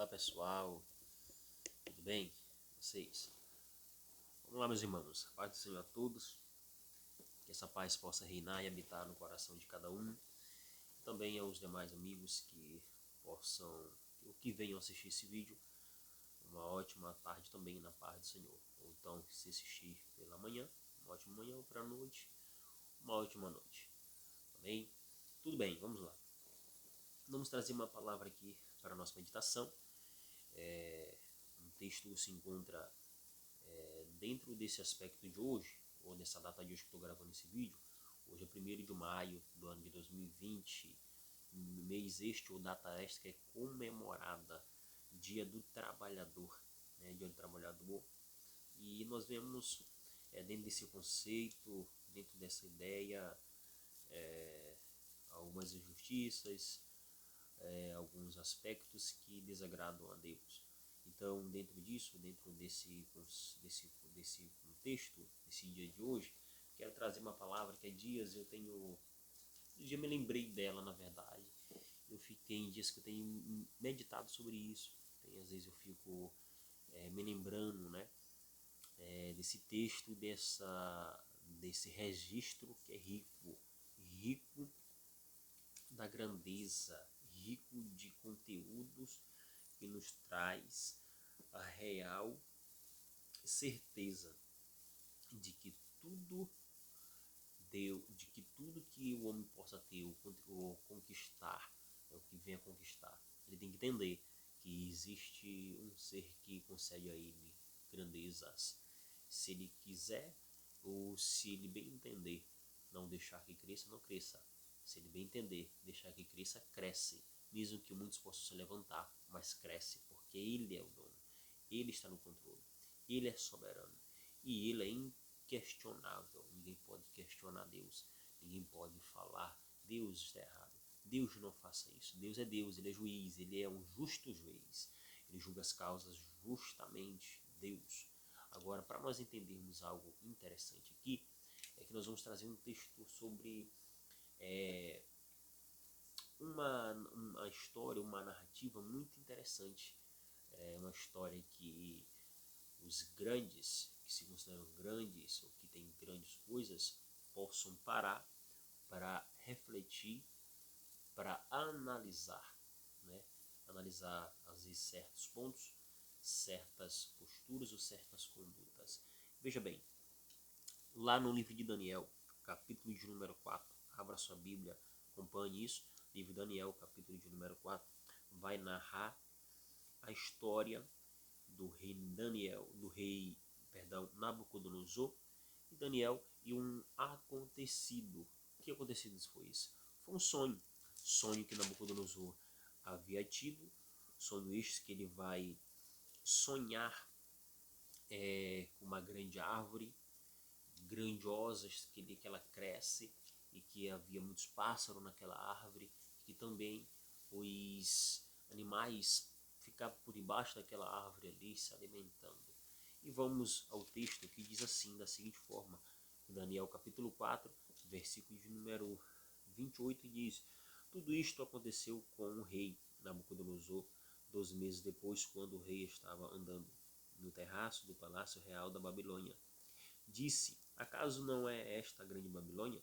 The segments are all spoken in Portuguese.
Olá pessoal, tudo bem? Vocês? Vamos lá, meus irmãos, a paz do Senhor a todos, que essa paz possa reinar e habitar no coração de cada um, também aos demais amigos que possam, ou que venham assistir esse vídeo, uma ótima tarde também na paz do Senhor. Ou então, se assistir pela manhã, uma ótima manhã, ou para a noite, uma ótima noite. Amém? Tudo bem, vamos lá. Vamos trazer uma palavra aqui para a nossa meditação. Um texto se encontra dentro desse aspecto de hoje, ou nessa data de hoje que estou gravando esse vídeo. Hoje é 1º de maio do ano de 2020, mês este ou data esta que é comemorada, Dia do Trabalhador, né? Dia do Trabalhador. E nós vemos dentro desse conceito, dentro dessa ideia, algumas injustiças, alguns aspectos que desagradam a Deus. Então, dentro disso, dentro desse contexto, desse dia de hoje, quero trazer uma palavra que há dias eu me lembrei dela, na verdade. Tem dias que eu tenho meditado sobre isso. Às vezes eu fico me lembrando, né, desse texto, desse registro que é rico da grandeza, rico de conteúdos que nos traz a real certeza de que tudo que o homem possa ter ou conquistar, o que venha conquistar, ele tem que entender que existe um ser que concede a ele grandezas, se ele quiser, ou se ele bem entender, não deixar que cresça, não cresça. Se ele bem entender, deixar que cresça, cresce. Mesmo que muitos possam se levantar, mas cresce, porque ele é o dono. Ele está no controle. Ele é soberano. E ele é inquestionável. Ninguém pode questionar Deus. Ninguém pode falar, Deus está errado. Deus não faça isso. Deus, ele é juiz, ele é um justo juiz. Ele julga as causas justamente, Deus. Agora, para nós entendermos algo interessante aqui, é que nós vamos trazer um texto sobre uma história, uma narrativa muito interessante. É uma história que os grandes, que se consideram grandes ou que têm grandes coisas, possam parar para refletir, para analisar, né? Analisar às vezes certos pontos, certas posturas ou certas condutas. Veja bem, lá no livro de Daniel, capítulo de número 4, abra sua Bíblia, acompanhe isso. Livro de Daniel, capítulo de número 4, vai narrar a história do rei Nabucodonosor e Daniel e um acontecido. Que acontecido foi isso? Foi um sonho que Nabucodonosor havia tido, sonho este que ele vai sonhar com uma grande árvore grandiosa, que ela cresce e que havia muitos pássaros naquela árvore, que também os animais ficavam por debaixo daquela árvore ali se alimentando. E vamos ao texto que diz assim, da seguinte forma, Daniel capítulo 4, versículo de número 28, diz: tudo isto aconteceu com o rei Nabucodonosor 12 meses depois, quando o rei estava andando no terraço do palácio real da Babilônia. Disse: acaso não é esta a grande Babilônia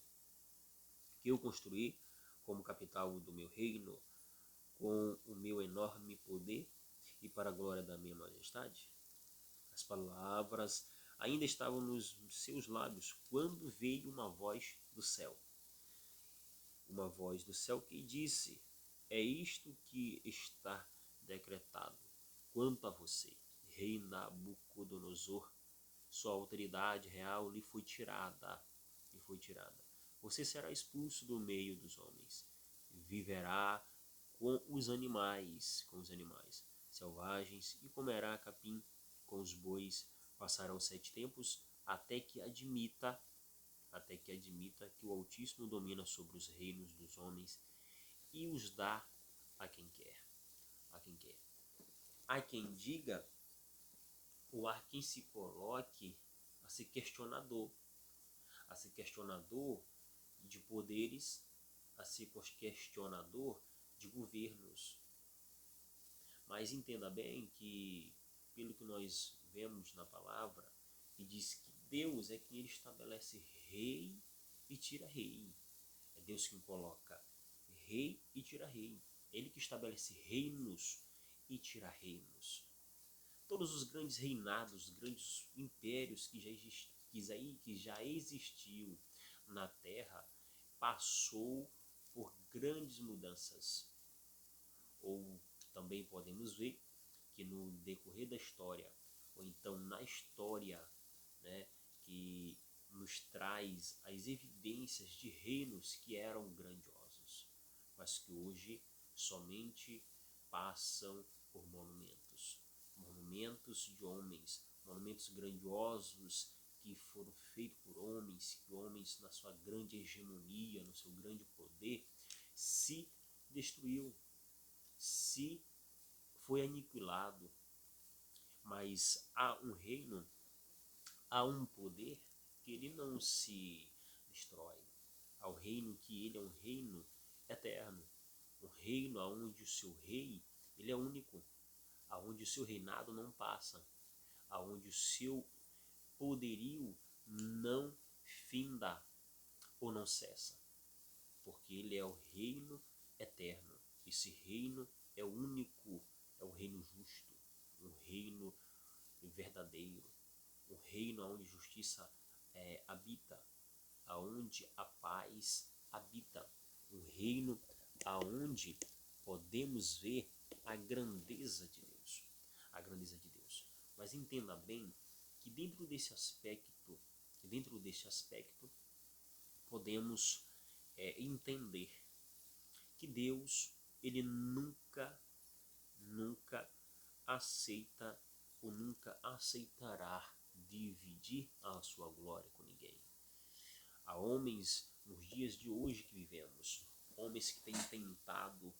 que eu construí como capital do meu reino, com o meu enorme poder e para a glória da minha majestade? As palavras ainda estavam nos seus lábios quando veio uma voz do céu. Uma voz do céu que disse: é isto que está decretado quanto a você, rei Nabucodonosor. Sua autoridade real lhe foi tirada. Você será expulso do meio dos homens. Viverá com os animais selvagens e comerá capim com os bois. Passarão 7 tempos até que admita que o Altíssimo domina sobre os reinos dos homens e os dá a quem quer. Há quem diga, ou há quem se coloque a ser questionador de poderes, a ser questionador de governos. Mas entenda bem que, pelo que nós vemos na palavra, que diz que Deus é quem ele estabelece rei e tira rei. É Deus quem coloca rei e tira rei. Ele que estabelece reinos e tira reinos. Todos os grandes reinados, grandes impérios que já existiu na Terra, passou por grandes mudanças. Ou também podemos ver que no decorrer da história, ou então na história, né, que nos traz as evidências de reinos que eram grandiosos, mas que hoje somente passam por monumentos. Monumentos de homens, monumentos grandiosos que foram feitos por homens, que homens na sua grande hegemonia, no seu grande poder, se destruiu, se foi aniquilado. Mas há um reino, há um poder que ele não se destrói. Há um reino que ele é um reino eterno. Um reino onde o seu rei ele é único, aonde o seu reinado não passa, aonde o seu poderio não finda ou não cessa, porque ele é o reino eterno. Esse reino é único, é o reino justo, um reino verdadeiro, um reino onde justiça habita, aonde a paz habita, um reino aonde podemos ver a grandeza de Deus, a grandeza de Deus. Mas entenda bem que dentro desse aspecto podemos entender que Deus ele nunca aceita ou nunca aceitará dividir a sua glória com ninguém. Há homens nos dias de hoje que vivemos, homens que têm tentado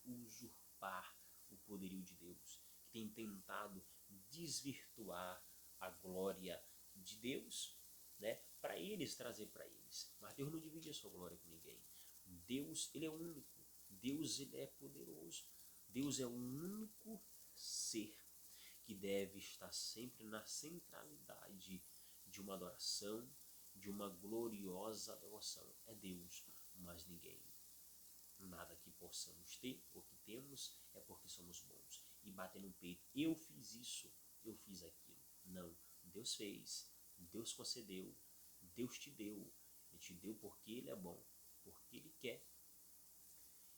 usurpar o poderio de Deus, que têm tentado desvirtuar a glória de Deus, né, para eles, trazer para eles. Mas Deus não divide a sua glória com ninguém. Deus, ele é único. Deus, ele é poderoso. Deus é o único ser que deve estar sempre na centralidade de uma adoração, de uma gloriosa devoção. É Deus, mas ninguém. Nada que possamos ter ou que temos é porque somos bons. E bater no peito, eu fiz isso, eu fiz aquilo. Não, Deus fez, Deus concedeu, Deus te deu. Ele te deu porque Ele é bom, porque Ele quer.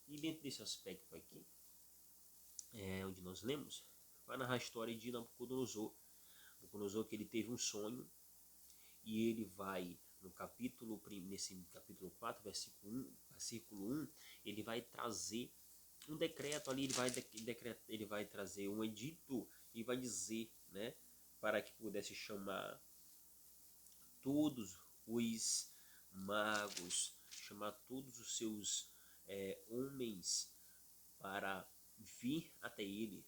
E dentro desse aspecto aqui, onde nós lemos, vai narrar a história de Nabucodonosor. Nabucodonosor que ele teve um sonho e ele vai nesse capítulo 4, versículo 1, ele vai trazer um decreto ali, ele vai trazer um edito e vai dizer, né, para que pudesse chamar todos os magos, chamar todos os seus homens para vir até ele.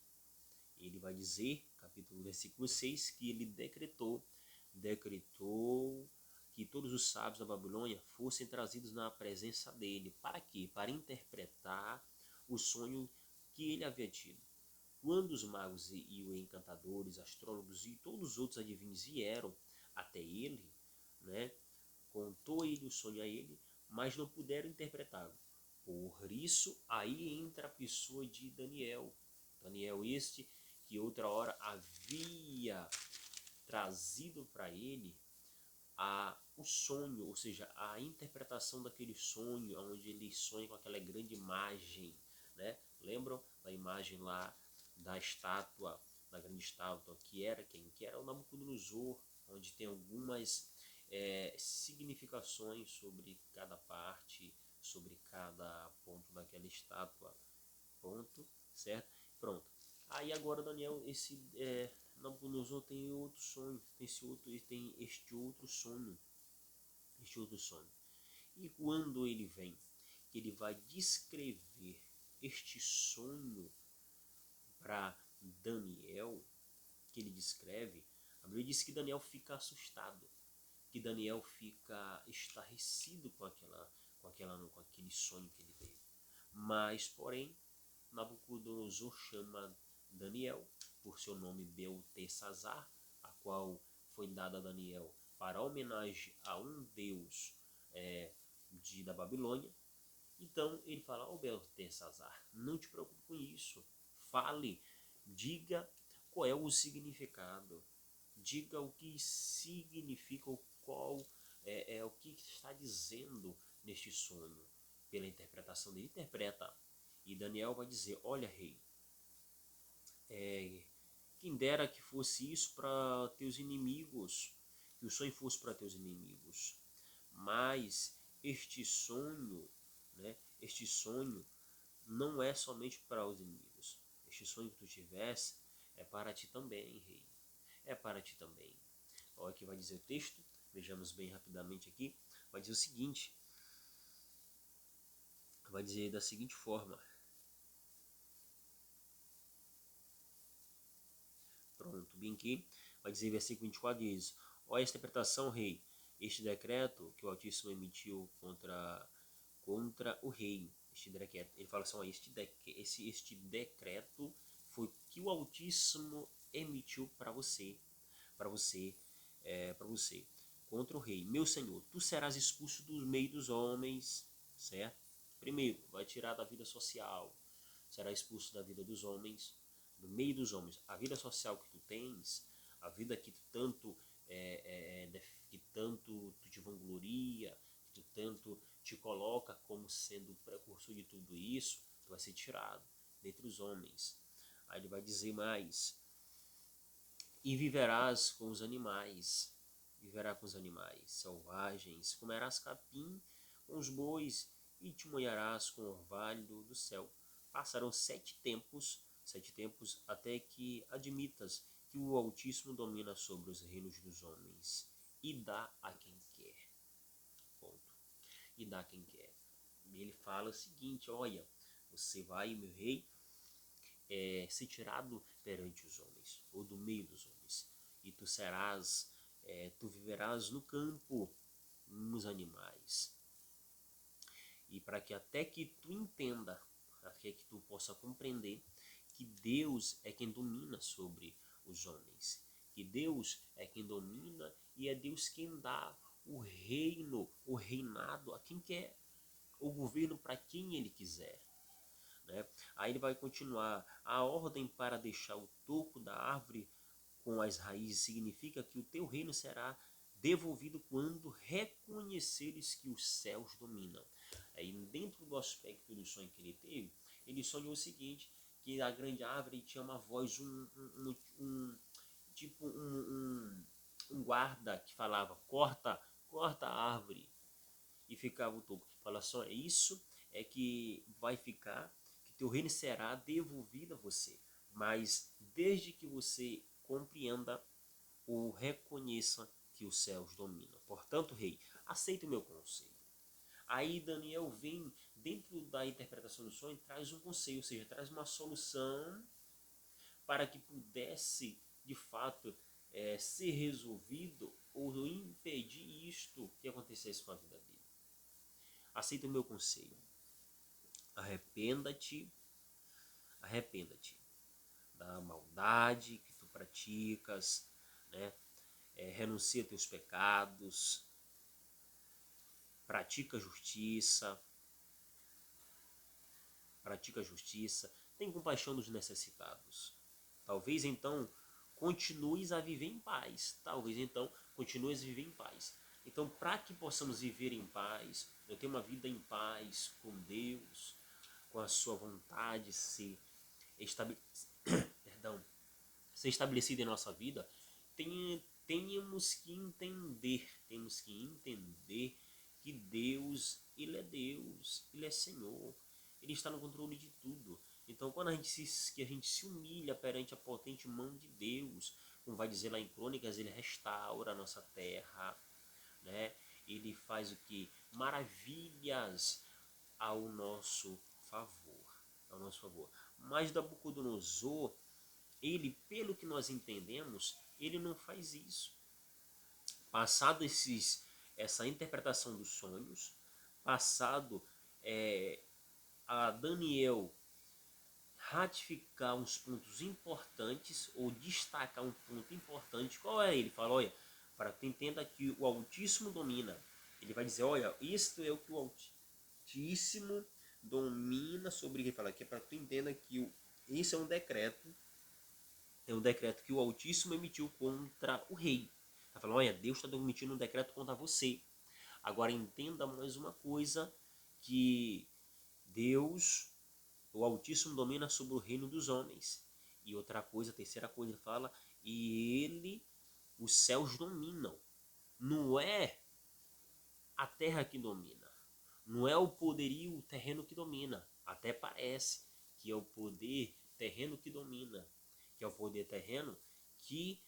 Ele vai dizer, versículo 6, que ele decretou que todos os sábios da Babilônia fossem trazidos na presença dele. Para quê? Para interpretar o sonho que ele havia tido. Quando os magos e os encantadores, astrólogos e todos os outros adivinhos vieram até ele, né, contou ele o sonho a ele, mas não puderam interpretá-lo. Por isso, aí entra a pessoa de Daniel. Daniel este que outra hora havia trazido para ele o sonho, ou seja, a interpretação daquele sonho, onde ele sonha com aquela grande imagem, né? Lembram da imagem lá da estátua, da grande estátua, que era quem? Que era o Nabucodonosor, onde tem algumas significações sobre cada parte, sobre cada ponto daquela estátua, ponto, certo? Pronto. Aí agora Daniel, Nabucodonosor tem outro sonho, tem este outro sonho, E quando ele vem, ele vai descrever este sonho para Daniel, que ele descreve, a Bíblia diz que Daniel fica assustado, que Daniel fica estarrecido com aquele sonho que ele teve. Mas, porém, Nabucodonosor Nabucodonosor chama Daniel por seu nome Beltesazar, a qual foi dada a Daniel para homenagem a um deus da Babilônia. Então ele fala: "Ó Beltesazar, não te preocupe com isso. Fale, diga qual é o significado. Diga o que significa, qual o que está dizendo neste sonho." Pela interpretação dele, interpreta. E Daniel vai dizer: "Olha, rei, quem dera que fosse isso para teus inimigos, que o sonho fosse para teus inimigos. Mas este sonho não é somente para os inimigos. Este sonho que tu tivesse é para ti também, rei. É para ti também." Olha o que vai dizer o texto. Vejamos bem rapidamente aqui. Vai dizer o seguinte. Vai dizer da seguinte forma. Pronto, bem aqui. Vai dizer versículo 24, diz: "Ó esta interpretação, rei, este decreto que o Altíssimo emitiu contra o rei." Este decreto, ele fala assim: "Ó, este decreto foi que o Altíssimo emitiu para você, para você, para você, contra o rei. Meu senhor, tu serás expulso do meio dos homens." Certo? Primeiro, vai tirar da vida social, será expulso da vida dos homens, do meio dos homens. A vida social que tu tens, a vida que tu tanto que tanto tu te vangloria, que tu tanto te coloca como sendo o precursor de tudo isso, tu vai ser tirado dentre os homens. Aí ele vai dizer mais: "E viverás com os animais, viverá com os animais selvagens, comerás capim com os bois e te molharás com o orvalho do céu. Passarão 7 tempos, até que admitas que o Altíssimo domina sobre os reinos dos homens e dá a quem quer." Ponto. E dá a quem quer. E ele fala o seguinte: "Olha, você vai, meu rei, ser tirado perante os homens, ou do meio dos homens, e tu tu viverás no campo, nos animais." E para que até que tu entenda, até que tu possa compreender que Deus é quem domina sobre os homens, que Deus é quem domina e é Deus quem dá o reino, o reinado a quem quer, o governo para quem ele quiser. Né? Aí ele vai continuar: "A ordem para deixar o toco da árvore com as raízes significa que o teu reino será devolvido quando reconheceres que os céus dominam." Aí, dentro do aspecto do sonho que ele teve, ele sonhou o seguinte: que a grande árvore tinha uma voz, tipo um guarda que falava: "Corta, corta a árvore." E ficava o toco. Fala só: "É isso é que vai ficar, que teu reino será devolvido a você, mas desde que você compreenda ou reconheça que os céus dominam. Portanto, rei, aceita o meu conselho." Aí Daniel vem dentro da interpretação do sonho, traz um conselho, ou seja, traz uma solução para que pudesse de fato ser resolvido ou impedir isto que acontecesse com a vida dele. "Aceita o meu conselho. Arrependa-te, arrependa-te da maldade que tu praticas, né? Renuncia a teus pecados, pratica justiça, tem compaixão dos necessitados. Talvez então continues a viver em paz. Talvez então continues a viver em paz." Então, para que possamos viver em paz, eu ter uma vida em paz com Deus, com a sua vontade ser perdão, ser estabelecida em nossa vida, temos que entender que Deus, Ele é Deus, Ele é Senhor, Ele está no controle de tudo. Então, quando a gente se humilha perante a potente mão de Deus, como vai dizer lá em Crônicas, Ele restaura a nossa terra, né? Ele faz o que? Maravilhas ao nosso favor, Mas Nabucodonosor, ele, pelo que nós entendemos, ele não faz isso. Passado essa interpretação dos sonhos, passado a Daniel ratificar uns pontos importantes ou destacar um ponto importante. Qual é ele? Fala, olha, para que tu entenda que o Altíssimo domina. Ele vai dizer, olha, isto é o que o Altíssimo domina sobre. Ele fala aqui, para que tu entenda que isso é um decreto que o Altíssimo emitiu contra o rei. Ele fala, olha, Deus está emitindo um decreto contra você. Agora entenda mais uma coisa, que Deus, o Altíssimo, domina sobre o reino dos homens. E outra coisa, a terceira coisa, ele fala, e ele, os céus dominam. Não é a terra que domina. Não é o poderio terreno que domina. Até parece que é o poder terreno que domina. Que é o poder terreno que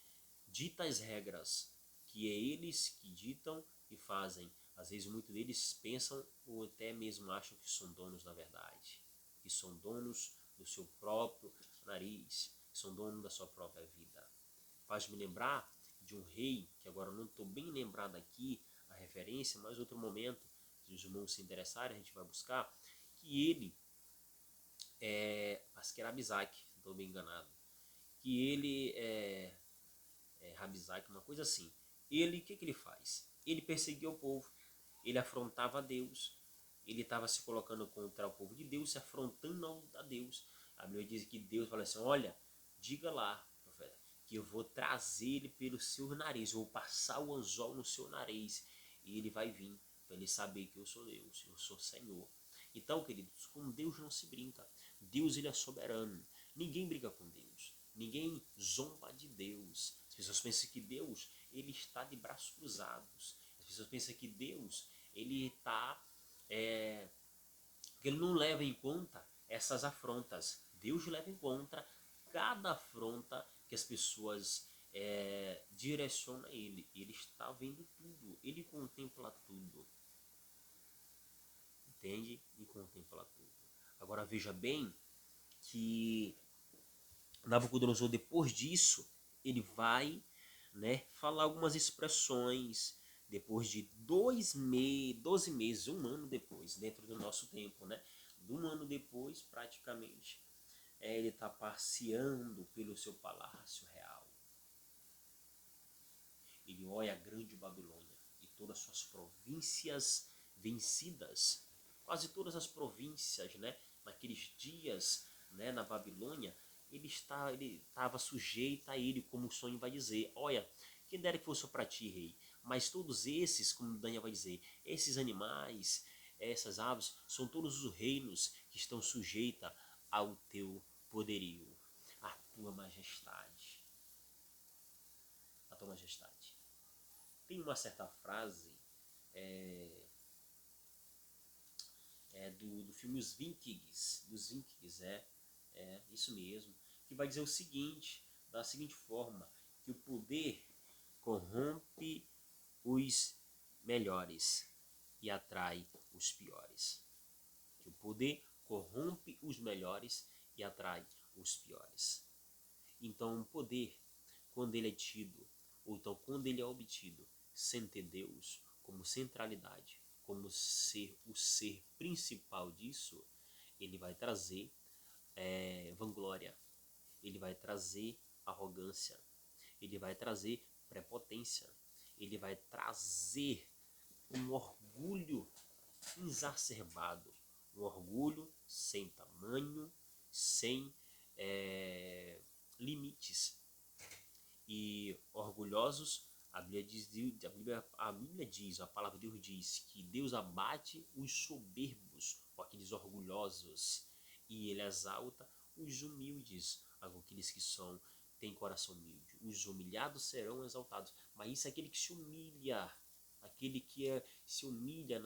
dita as regras. Que é eles que ditam e fazem. Às vezes muitos deles pensam ou até mesmo acham que são donos da verdade. Que são donos do seu próprio nariz. Que são donos da sua própria vida. Faz-me lembrar de um rei, que agora não estou bem lembrado aqui a referência, mas outro momento, se os irmãos se interessarem, a gente vai buscar, que ele, acho que era Abisaque, não estou bem enganado, que ele Rabisaque, uma coisa assim. Ele, o que ele faz? Ele perseguia o povo, ele afrontava a Deus, ele estava se colocando contra o povo de Deus, se afrontando a Deus. A Bíblia diz que Deus fala assim, olha, diga lá, profeta, que eu vou trazer ele pelo seu nariz, eu vou passar o anzol no seu nariz, e ele vai vir, para ele saber que eu sou Deus, eu sou Senhor. Então, queridos, com Deus não se brinca. Deus, ele é soberano. Ninguém briga com Deus. Ninguém zomba de Deus. As pessoas pensam que Deus, ele está de braços cruzados. As pessoas pensam que Deus, ele está... que ele não leva em conta essas afrontas. Deus leva em conta cada afronta que as pessoas direcionam a ele. Ele está vendo tudo. Ele contempla tudo. Entende? E contempla tudo. Agora veja bem que Nabucodonosor, depois disso, ele vai, falar algumas expressões depois de 12 meses, um ano depois, dentro do nosso tempo, de um ano depois, praticamente, ele está passeando pelo seu palácio real. Ele olha a grande Babilônia e todas as suas províncias vencidas, quase todas as províncias, naqueles dias, na Babilônia, ele estava sujeito a ele, como o sonho vai dizer. Olha, quem dera que fosse para ti, rei, mas todos esses, como Daniel vai dizer, esses animais, essas aves, são todos os reinos que estão sujeitos ao teu poderio, à tua majestade. A tua majestade. Tem uma certa frase do filme Os Vikings, dos Vikings, isso mesmo, que vai dizer o seguinte, da seguinte forma, que o poder corrompe os melhores e atrai os piores. Que o poder corrompe os melhores e atrai os piores. Então o poder, quando ele é tido, ou então quando ele é obtido, sem ter Deus como centralidade, como ser o ser principal disso, ele vai trazer vanglória, ele vai trazer arrogância, ele vai trazer prepotência, ele vai trazer um orgulho exacerbado, um orgulho sem tamanho, sem limites. E orgulhosos, a Bíblia diz, a palavra de Deus diz que Deus abate os soberbos, aqueles orgulhosos, e ele exalta os humildes, aqueles que têm coração humilde. Os humilhados serão exaltados, mas isso é aquele que se humilha, aquele que se humilha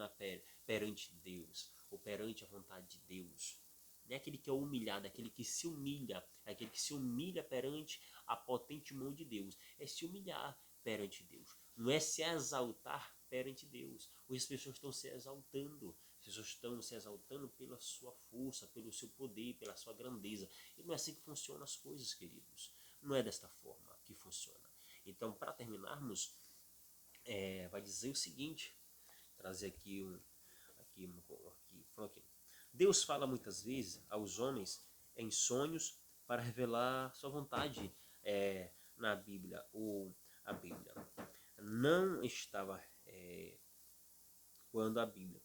perante Deus, ou perante a vontade de Deus. Não é aquele que é humilhado, é aquele que se humilha, é aquele que se humilha perante a potente mão de Deus. É se humilhar perante Deus, não é se exaltar perante Deus. Hoje as pessoas estão se exaltando, as pessoas estão se exaltando pela sua força, pelo seu poder, pela sua grandeza. E não é assim que funcionam as coisas, queridos. Não é desta forma que funciona. Então, para terminarmos, vai dizer o seguinte, trazer aqui. Deus fala muitas vezes aos homens em sonhos para revelar sua vontade na Bíblia. A Bíblia não estava, quando a Bíblia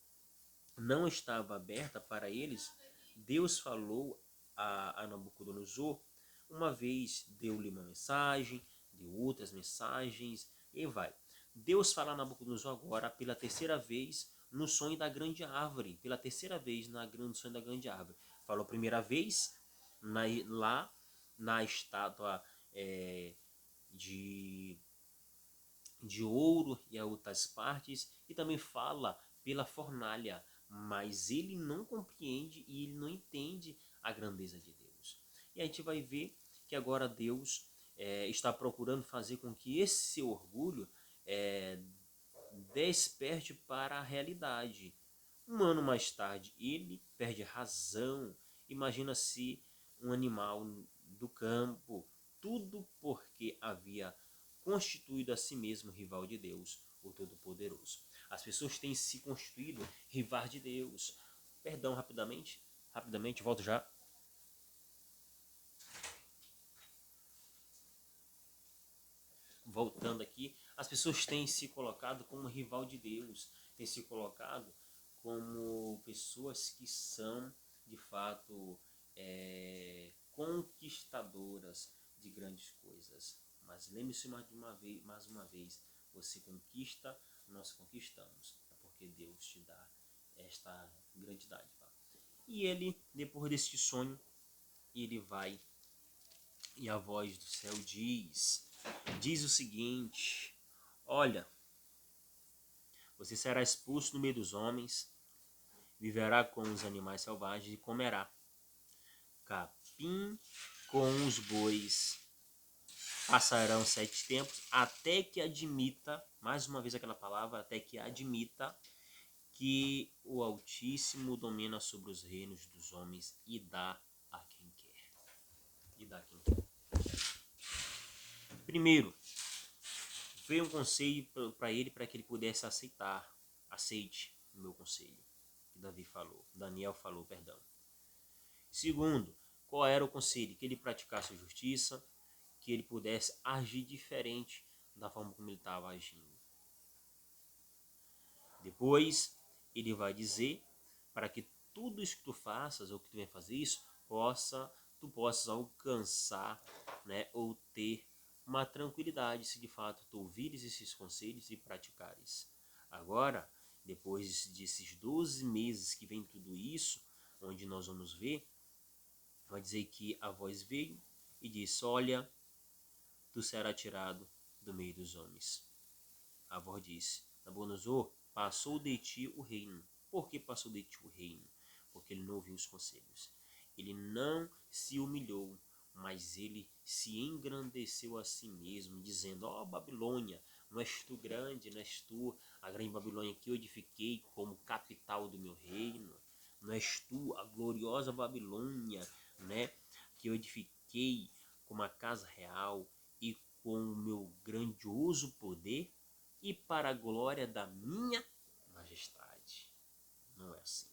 não estava aberta para eles, Deus falou a Nabucodonosor, uma vez deu-lhe uma mensagem, deu outras mensagens, e vai. Deus fala a Nabucodonosor agora pela terceira vez no sonho da grande árvore, pela terceira vez no sonho da grande árvore. Falou a primeira vez lá na estátua de ouro e a outras partes, e também fala pela fornalha, mas ele não compreende e ele não entende a grandeza de Deus. E a gente vai ver que agora Deus está procurando fazer com que esse seu orgulho desperte para a realidade. Um ano mais tarde, ele perde a razão. Imagina se um animal do campo, tudo porque havia constituído a si mesmo rival de Deus, o Todo-Poderoso. As pessoas têm se constituído rivais de Deus. Perdão, rapidamente, volto já. Voltando aqui, as pessoas têm se colocado como rival de Deus, têm se colocado como pessoas que são, de fato, conquistadoras de grandes coisas. Mas lembre-se mais uma vez, você conquista, nós conquistamos. É porque Deus te dá esta grande dádiva. E ele, depois deste sonho, ele vai e a voz do céu diz o seguinte: olha, você será expulso no meio dos homens, viverá com os animais selvagens e comerá capim com os bois. Passarão 7 tempos até que admita, mais uma vez aquela palavra, até que admita que o Altíssimo domina sobre os reinos dos homens e dá a quem quer. Primeiro, veio um conselho para ele, para que ele pudesse aceitar. Aceite o meu conselho, que Daniel falou, perdão. Segundo, qual era o conselho? Que ele praticasse a justiça, que ele pudesse agir diferente da forma como ele estava agindo. Depois, ele vai dizer para que tudo isso que tu faças, ou que tu venha fazer isso, tu possas alcançar, né, ou ter uma tranquilidade se de fato tu ouvires esses conselhos e praticares. Agora, depois desses 12 meses que vem tudo isso, onde nós vamos ver, vai dizer que a voz veio e disse: olha, tu serás tirado do meio dos homens. A voz disse: Nabucodonosor, passou de ti o reino. Por que passou de ti o reino? Porque ele não ouviu os conselhos. Ele não se humilhou, mas ele se engrandeceu a si mesmo, dizendo: ó Babilônia, não és tu grande, não és tu a grande Babilônia que eu edifiquei como capital do meu reino? Não és tu a gloriosa Babilônia, né, que eu edifiquei como a casa real e com o meu grandioso poder e para a glória da minha majestade? Não é assim.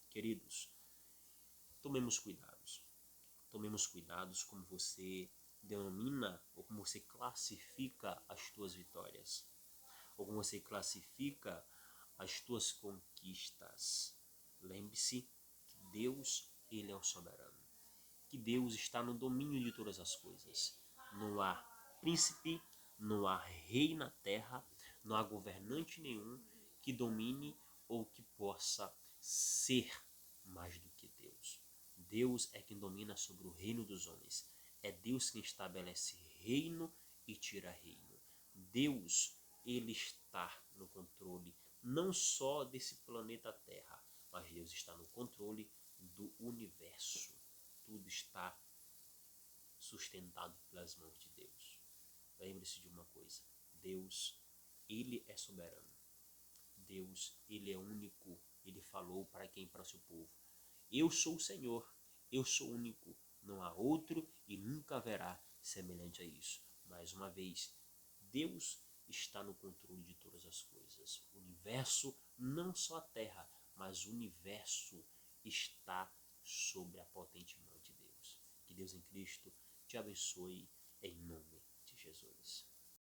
Queridos, tomemos cuidados. Tomemos cuidados como você denomina ou como você classifica as tuas vitórias, ou como você classifica as tuas conquistas. Lembre-se que Deus, ele é o soberano. Que Deus está no domínio de todas as coisas. Não há príncipe, não há rei na terra, não há governante nenhum que domine ou que possa ser mais do que Deus. Deus é quem domina sobre o reino dos homens. É Deus quem estabelece reino e tira reino. Deus, ele está no controle não só desse planeta Terra, mas Deus está no controle do universo. Tudo está sustentado pelas mãos de Deus. Lembre-se de uma coisa: Deus, ele é soberano. Deus, ele é único. Ele falou para quem? Para o seu povo: eu sou o Senhor, eu sou único, não há outro e nunca haverá semelhante a isso. Mais uma vez, Deus está no controle de todas as coisas. O universo, não só a Terra, mas o universo está sobre a potente mão de Deus. Que Deus em Cristo te abençoe em nome de Jesus.